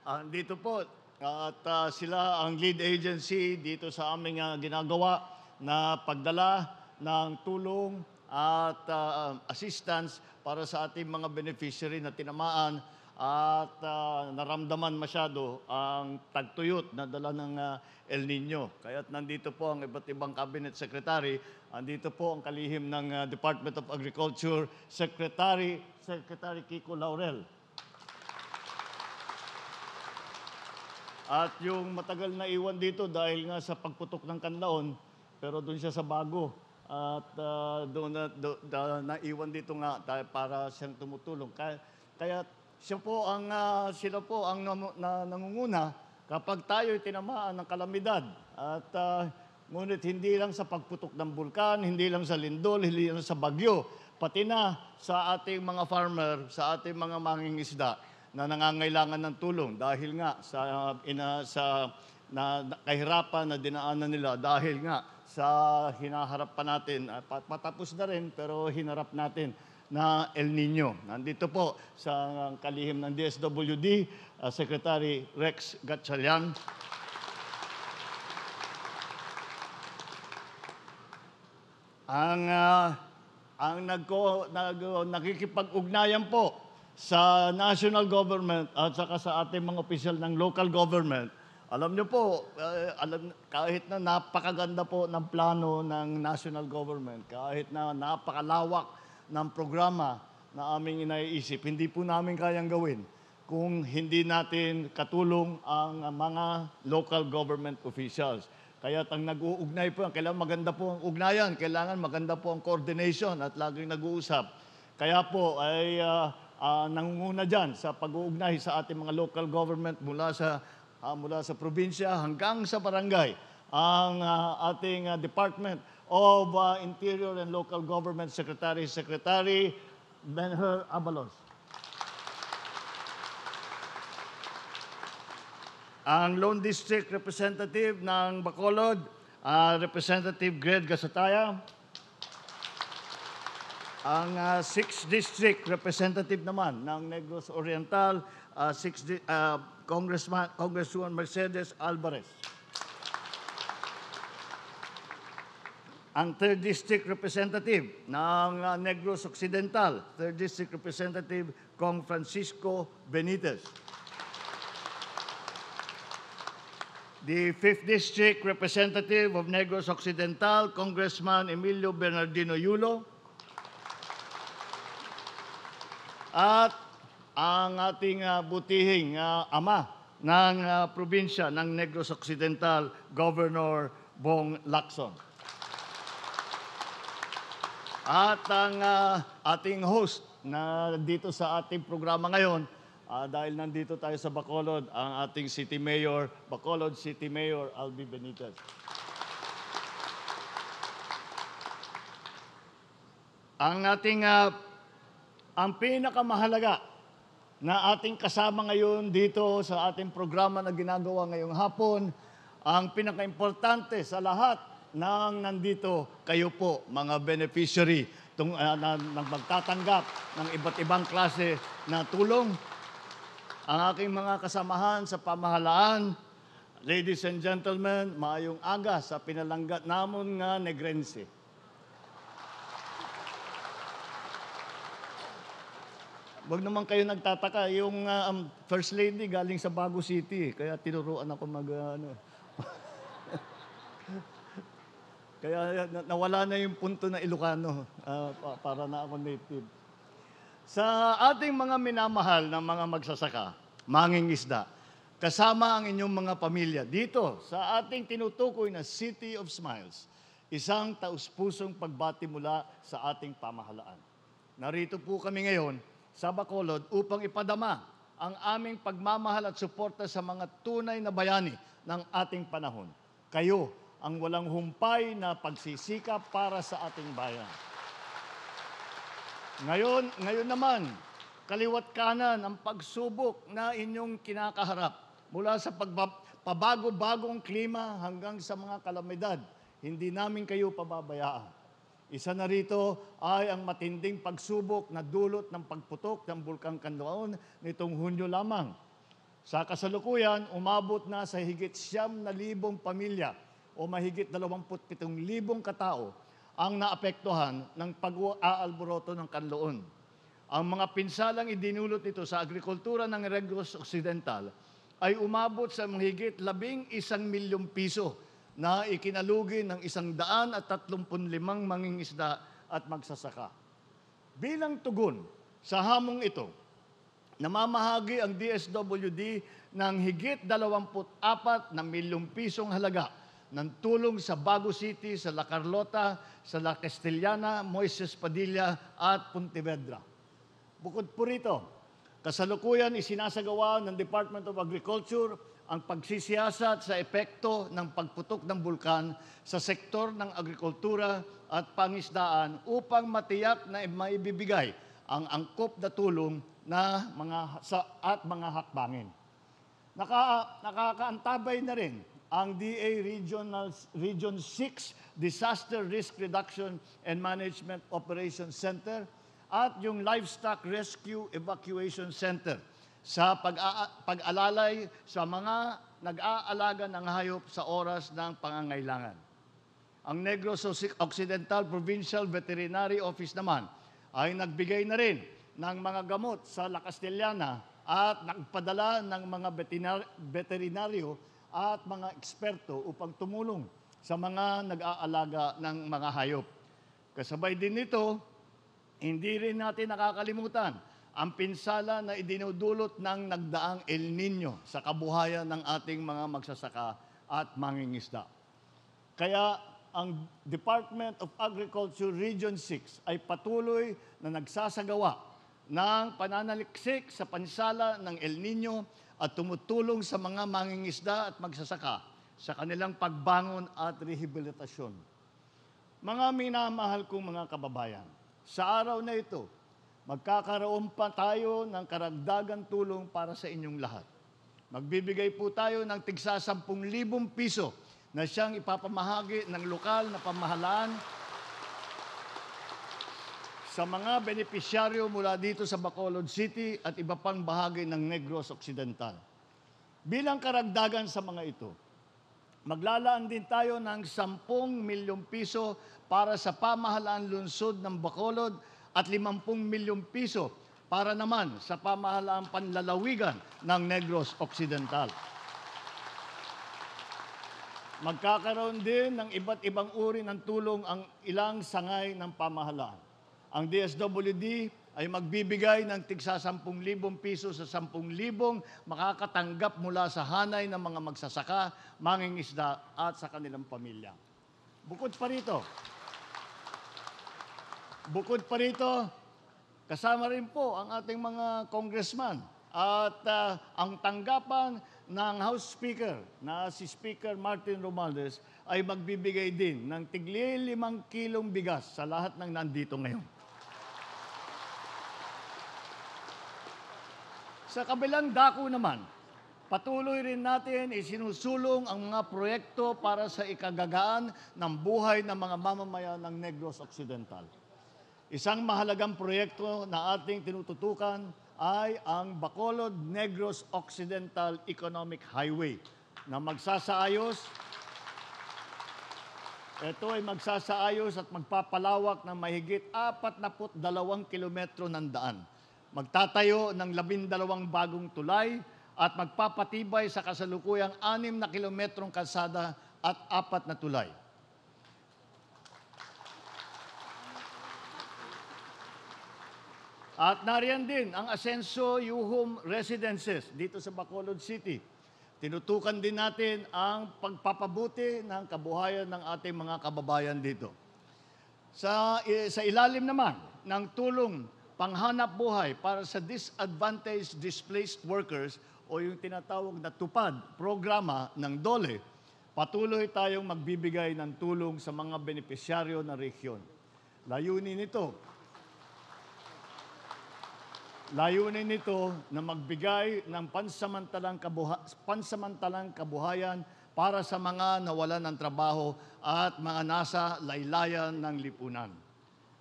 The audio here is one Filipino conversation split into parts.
Dito po at sila ang lead agency dito sa aming ginagawa na pagdala ng tulong at assistance para sa ating mga beneficiary na tinamaan at naramdaman masyado ang tagtuyot na dala ng El Nino. Kaya't nandito po ang iba't ibang cabinet secretary. Andito po ang kalihim ng Department of Agriculture, Secretary Kiko Laurel. At yung matagal na iwan dito dahil nga sa pagputok ng kanlaon, pero doon siya sa bago. At doon naiwan dito nga para siyang tumutulong. Kaya sila po ang nangunguna kapag tayo'y tinamaan ng kalamidad. At ngunit hindi lang sa pagputok ng bulkan, hindi lang sa lindol, hindi lang sa bagyo, pati na sa ating mga farmer, sa ating mga mangingisda na nangangailangan ng tulong dahil nga sa kahirapan na dinaanan nila dahil nga sa hinaharap pa natin, patapos na rin pero hinarap natin na El Nino. Nandito po sa kalihim ng DSWD, Secretary Rex Gatchalian. Ang nakikipag-ugnayan po sa national government at saka sa ating mga opisyal ng local government, alam niyo po, kahit na napakaganda po ng plano ng national government, kahit na napakalawak ng programa na aming inaiisip, hindi po namin kayang gawin kung hindi natin katulong ang mga local government officials. Kaya ang nag-uugnay po, kailangan maganda po ang ugnayan, kailangan maganda po ang coordination at laging nag-uusap. Kaya po ay nangunguna dyan sa pag-uugnay sa ating mga local government mula sa probinsya hanggang sa barangay ang ating Department of Interior and Local Government Secretary Benher Abalos. Ang Lone District Representative ng Bacolod, Representative Greg Gasataya. Ang 6th District Representative naman ng Negros Oriental, Congresswoman Mercedes Alvarez. Ang 3rd District Representative ng Negros Occidental, 3rd District Representative Kong Francisco Benitez. The 5th District Representative of Negros Occidental, Congressman Emilio Bernardino Yulo. At ang ating butihing ama ng probinsya ng Negros Occidental, Governor Bong Lacson. At ang ating host na dito sa ating programa ngayon, dahil nandito tayo sa Bacolod, ang ating City Mayor, Bacolod City Mayor Albi Benitez. Ang pinakamahalaga na ating kasama ngayon dito sa ating programa na ginagawa ngayong hapon, ang pinakaimportante sa lahat ng nandito, kayo po, mga beneficiary, na magtatanggap ng iba't ibang klase na tulong. Ang aking mga kasamahan sa pamahalaan, ladies and gentlemen, maayong aga sa pinalanggat namon nga Negrense. Wag naman kayo nagtataka, yung First Lady galing sa Bago City, kaya tinuruan ako kaya nawala na yung punto na Ilocano para na ako native. Sa ating mga minamahal na mga magsasaka, mangingisda, kasama ang inyong mga pamilya dito sa ating tinutukoy na City of Smiles, isang taus-pusong pagbati mula sa ating pamahalaan. Narito po kami ngayon sa Bacolod upang ipadama ang aming pagmamahal at suporta sa mga tunay na bayani ng ating panahon. Kayo ang walang humpay na pagsisikap para sa ating bayan. Ngayon naman, kaliwat kanan ang pagsubok na inyong kinakaharap mula sa pabago-bagong klima hanggang sa mga kalamidad. Hindi namin kayo pababayaan. Isa na rito ay ang matinding pagsubok na dulot ng pagputok ng Bulkang Kanlaon nitong Hunyo lamang. Sa kasalukuyan, umabot na sa higit 9,000 pamilya o mahigit 27,000 katao ang naapektuhan ng pag-aalboroto ng kanluon. Ang mga pinsalang idinulot nito sa agrikultura ng Negros Occidental ay umabot sa mahigit 11 milyong piso na ikinalugi ng 135 mangingisda at magsasaka. Bilang tugon sa hamong ito, namamahagi ang DSWD ng higit 24 na milyong pisong halaga ng tulong sa Bago City, sa La Carlota, sa La Castellana, Moises Padilla at Pontevedra. Bukod po rito, kasalukuyan isinasagawa ng Department of Agriculture ang pagsisiyasat sa epekto ng pagputok ng bulkan sa sektor ng agrikultura at pangisdaan upang matiyak na maibibigay ang angkop na tulong na mga hakbangin. Nakakaantabay na rin ang DA Region 6 Disaster Risk Reduction and Management Operations Center at yung Livestock Rescue Evacuation Center sa pag-alalay sa mga nag-aalaga ng hayop sa oras ng pangangailangan. Ang Negros Occidental Provincial Veterinary Office naman ay nagbigay na rin ng mga gamot sa La Castellana at nagpadala ng mga veterinaryo at mga eksperto upang tumulong sa mga nag-aalaga ng mga hayop. Kasabay din nito, hindi rin natin nakakalimutan ang pinsala na idinudulot ng nagdaang El Nino sa kabuhayan ng ating mga magsasaka at mangingisda. Kaya ang Department of Agriculture Region 6 ay patuloy na nagsasagawa ng pananaliksik sa pansala ng El Nino at tumutulong sa mga mangingisda at magsasaka sa kanilang pagbangon at rehabilitasyon. Mga minamahal kong mga kababayan, sa araw na ito, magkakaroon pa tayo ng karagdagang tulong para sa inyong lahat. Magbibigay po tayo ng tigsa 10,000 piso na siyang ipapamahagi ng lokal na pamahalaan sa mga benepisyaryo mula dito sa Bacolod City at iba pang bahagi ng Negros Occidental. Bilang karagdagan sa mga ito, maglalaan din tayo ng 10 milyong piso para sa pamahalaan lungsod ng Bacolod at 50 milyong piso para naman sa pamahalaan panlalawigan ng Negros Occidental. Magkakaroon din ng iba't ibang uri ng tulong ang ilang sangay ng pamahalaan. Ang DSWD ay magbibigay ng tigsa 10,000 piso sa 10,000 makakatanggap mula sa hanay ng mga magsasaka, mangingisda at sa kanilang pamilya. Bukod pa rito, kasama rin po ang ating mga congressman at ang tanggapan ng House Speaker na si Speaker Martin Romualdez ay magbibigay din ng tigli 5 kilong bigas sa lahat ng nandito ngayon. Sa kabilang dako naman, patuloy rin natin isinusulong ang mga proyekto para sa ikagagaan ng buhay ng mga mamamayan ng Negros Occidental. Isang mahalagang proyekto na ating tinututukan ay ang Bacolod Negros Occidental Economic Highway na magsasaayos at magpapalawak ng mahigit 42 kilometro ng daan. Magtatayo ng 12 bagong tulay at magpapatibay sa kasalukuyang 6 na kilometrong kalsada at 4 na tulay. At nariyan din ang Asenso Yuhum Residences dito sa Bacolod City. Tinutukan din natin ang pagpapabuti ng kabuhayan ng ating mga kababayan dito. Sa ilalim naman ng tulong panghanap buhay para sa disadvantaged displaced workers o yung tinatawag na TUPAD programa ng DOLE, patuloy tayong magbibigay ng tulong sa mga benepisyaryo ng rehiyon. Layunin nito na magbigay ng pansamantalang kabuhayan para sa mga nawalan ng trabaho at mga nasa laylayan ng lipunan.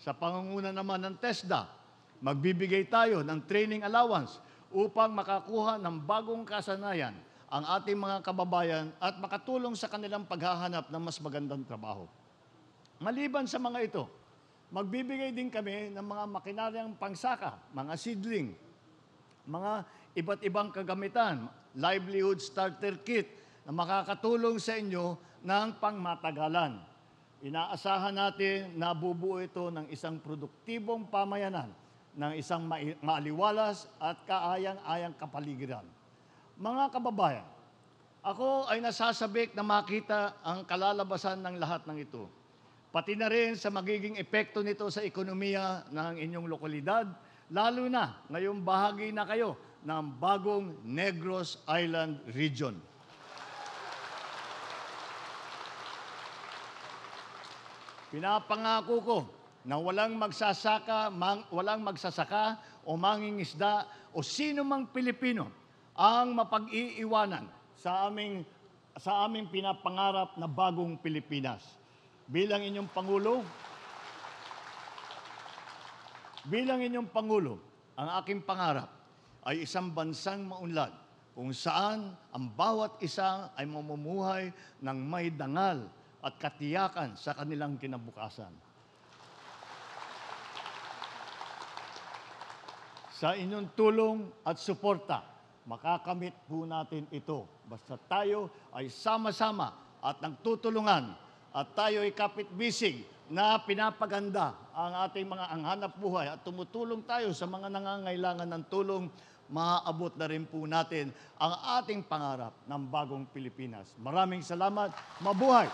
Sa pangunguna naman ng TESDA, magbibigay tayo ng training allowance upang makakuha ng bagong kasanayan ang ating mga kababayan at makatulong sa kanilang paghahanap ng mas magandang trabaho. Maliban sa mga ito, magbibigay din kami ng mga makinaryang pangsaka, mga seedling, mga iba't ibang kagamitan, livelihood starter kit na makakatulong sa inyo ng pangmatagalan. Inaasahan natin na bubuo ito ng isang produktibong pamayanan, ng isang maaliwalas at kaayang-ayang kapaligiran. Mga kababayan, ako ay nasasabik na makita ang kalalabasan ng lahat ng ito. Pati na rin sa magiging epekto nito sa ekonomiya ng inyong lokalidad, lalo na ngayong bahagi na kayo ng bagong Negros Island Region. Pinapangako ko na walang magsasaka o mangingisda o sino mang Pilipino ang mapag-iiwanan sa aming pinapangarap na bagong Pilipinas. Bilang inyong Pangulo, ang aking pangarap ay isang bansang maunlad kung saan ang bawat isa ay mamumuhay ng may dangal at katiyakan sa kanilang kinabukasan. Sa inyong tulong at suporta, makakamit po natin ito. Basta tayo ay sama-sama at nagtutulungan at tayo ay kapit-bisig na pinapaganda ang ating mga anghanap buhay at tumutulong tayo sa mga nangangailangan ng tulong, maaabot na rin po natin ang ating pangarap ng bagong Pilipinas. Maraming salamat. Mabuhay!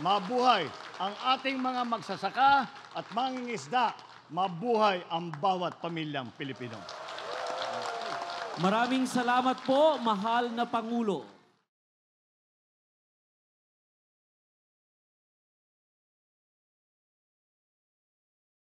Mabuhay ang ating mga magsasaka at mangingisda. Mabuhay ang bawat pamilyang Pilipino. Maraming salamat po, mahal na Pangulo.